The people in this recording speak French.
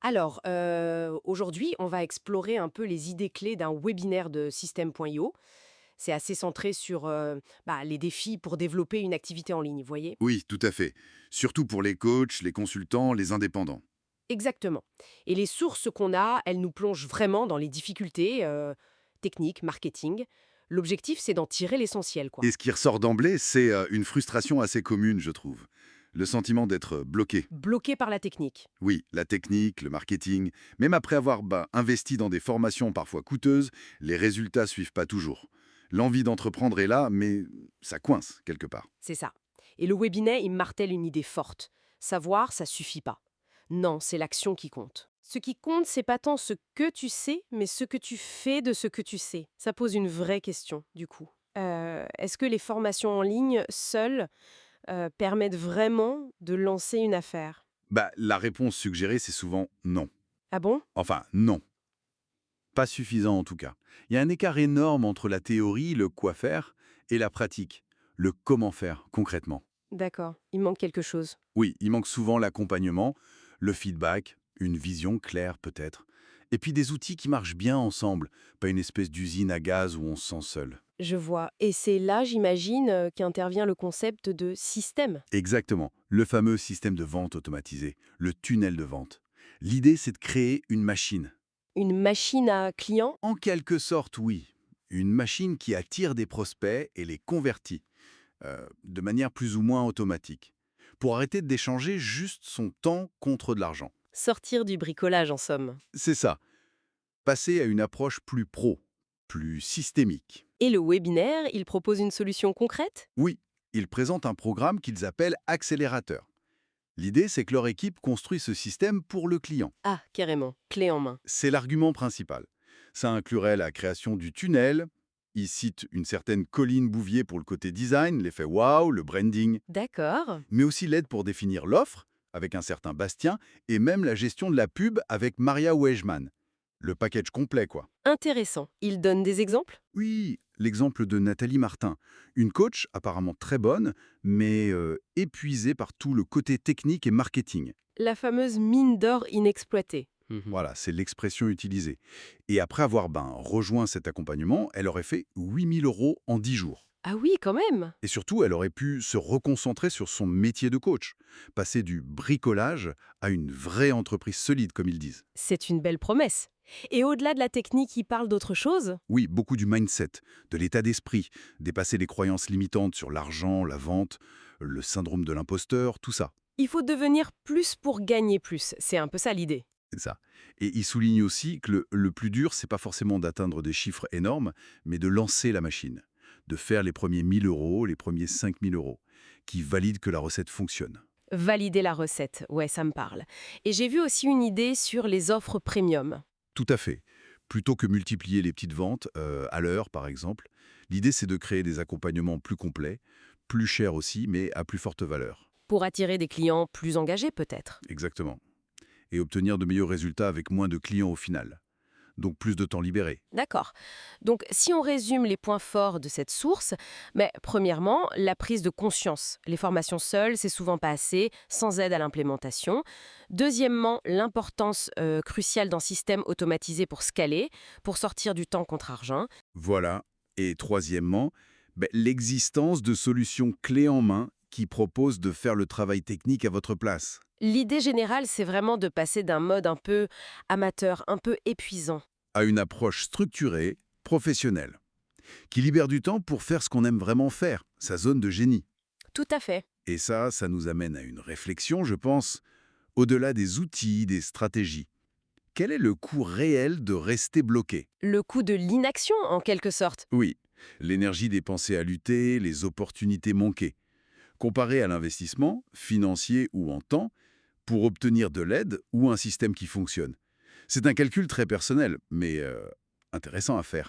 Alors, aujourd'hui, on va explorer un peu les idées clés d'un webinaire de System.io. C'est assez centré sur les défis pour développer une activité en ligne, vous voyez. Oui, tout à fait. Surtout pour les coachs, les consultants, les indépendants. Exactement. Et les sources qu'on a, elles nous plongent vraiment dans les difficultés techniques, marketing. L'objectif, c'est d'en tirer l'essentiel, quoi. Et ce qui ressort d'emblée, c'est une frustration assez commune, je trouve. Le sentiment d'être bloqué. Bloqué par la technique. Oui, la technique, le marketing, même après avoir investi dans des formations parfois coûteuses, les résultats suivent pas toujours. L'envie d'entreprendre est là, mais ça coince quelque part. C'est ça. Et le webinaire, il martèle une idée forte. Savoir, ça suffit pas. Non, c'est l'action qui compte. Ce qui compte, c'est pas tant ce que tu sais, mais ce que tu fais de ce que tu sais. Ça pose une vraie question, du coup. Est-ce que les formations en ligne, seules, permettent vraiment de lancer une affaire? La réponse suggérée, c'est souvent non. Ah bon? Enfin, non. Pas suffisant en tout cas. Il y a un écart énorme entre la théorie, le quoi faire, et la pratique, le comment faire concrètement. D'accord, il manque quelque chose. Oui, il manque souvent l'accompagnement, le feedback, une vision claire peut-être, et puis des outils qui marchent bien ensemble, pas une espèce d'usine à gaz où on se sent seul. Je vois. Et c'est là, j'imagine, qu'intervient le concept de système. Exactement, le fameux système de vente automatisé, le tunnel de vente. L'idée, c'est de créer une machine. Une machine à clients? En quelque sorte, oui. Une machine qui attire des prospects et les convertit, de manière plus ou moins automatique, pour arrêter d'échanger juste son temps contre de l'argent. Sortir du bricolage, en somme. C'est ça, passer à une approche plus pro, plus systémique. Et le webinaire, il propose une solution concrète? Oui, ils présentent un programme qu'ils appellent Accélérateur. L'idée, c'est que leur équipe construit ce système pour le client. Ah, carrément, clé en main. C'est l'argument principal. Ça inclurait la création du tunnel. Ils citent une certaine Colline Bouvier pour le côté design, l'effet wow, le branding, D'accord. mais aussi l'aide pour définir l'offre, avec un certain Bastien, et même la gestion de la pub avec Maria Wegeman. Le package complet, quoi. Intéressant. Il donne des exemples? Oui, l'exemple de Nathalie Martin, une coach apparemment très bonne, mais épuisée par tout le côté technique et marketing. La fameuse mine d'or inexploitée. Mhm. Voilà, c'est l'expression utilisée. Et après avoir rejoint cet accompagnement, elle aurait fait 8 000 € en 10 jours. Ah oui, quand même. Et surtout, elle aurait pu se reconcentrer sur son métier de coach, passer du bricolage à une vraie entreprise solide, comme ils disent. C'est une belle promesse. Et au-delà de la technique, il parle d'autre chose? Oui, beaucoup du mindset, de l'état d'esprit, dépasser les croyances limitantes sur l'argent, la vente, le syndrome de l'imposteur, tout ça. Il faut devenir plus pour gagner plus. C'est un peu ça l'idée. C'est ça. Et il souligne aussi que le plus dur, c'est pas forcément d'atteindre des chiffres énormes, mais de lancer la machine, de faire les premiers 1 000 €, les premiers 5 000 €, qui valident que la recette fonctionne. Valider la recette, ouais, ça me parle. Et j'ai vu aussi une idée sur les offres premium. Tout à fait. Plutôt que multiplier les petites ventes, à l'heure par exemple, l'idée c'est de créer des accompagnements plus complets, plus chers aussi, mais à plus forte valeur. Pour attirer des clients plus engagés, peut-être. Exactement. Et obtenir de meilleurs résultats avec moins de clients au final. Donc plus de temps libéré. D'accord. Donc, si on résume les points forts de cette source, mais premièrement, la prise de conscience. Les formations seules, c'est souvent pas assez, sans aide à l'implémentation. Deuxièmement, l'importance cruciale d'un système automatisé pour scaler, pour sortir du temps contre argent. Voilà. Et troisièmement, l'existence de solutions clés en main qui proposent de faire le travail technique à votre place. L'idée générale, c'est vraiment de passer d'un mode un peu amateur, un peu épuisant. À une approche structurée, professionnelle, qui libère du temps pour faire ce qu'on aime vraiment faire, sa zone de génie. Tout à fait. Et ça nous amène à une réflexion, je pense, au-delà des outils, des stratégies. Quel est le coût réel de rester bloqué? Le coût de l'inaction, en quelque sorte. Oui, l'énergie dépensée à lutter, les opportunités manquées. Comparé à l'investissement, financier ou en temps, pour obtenir de l'aide ou un système qui fonctionne. C'est un calcul très personnel, mais intéressant à faire.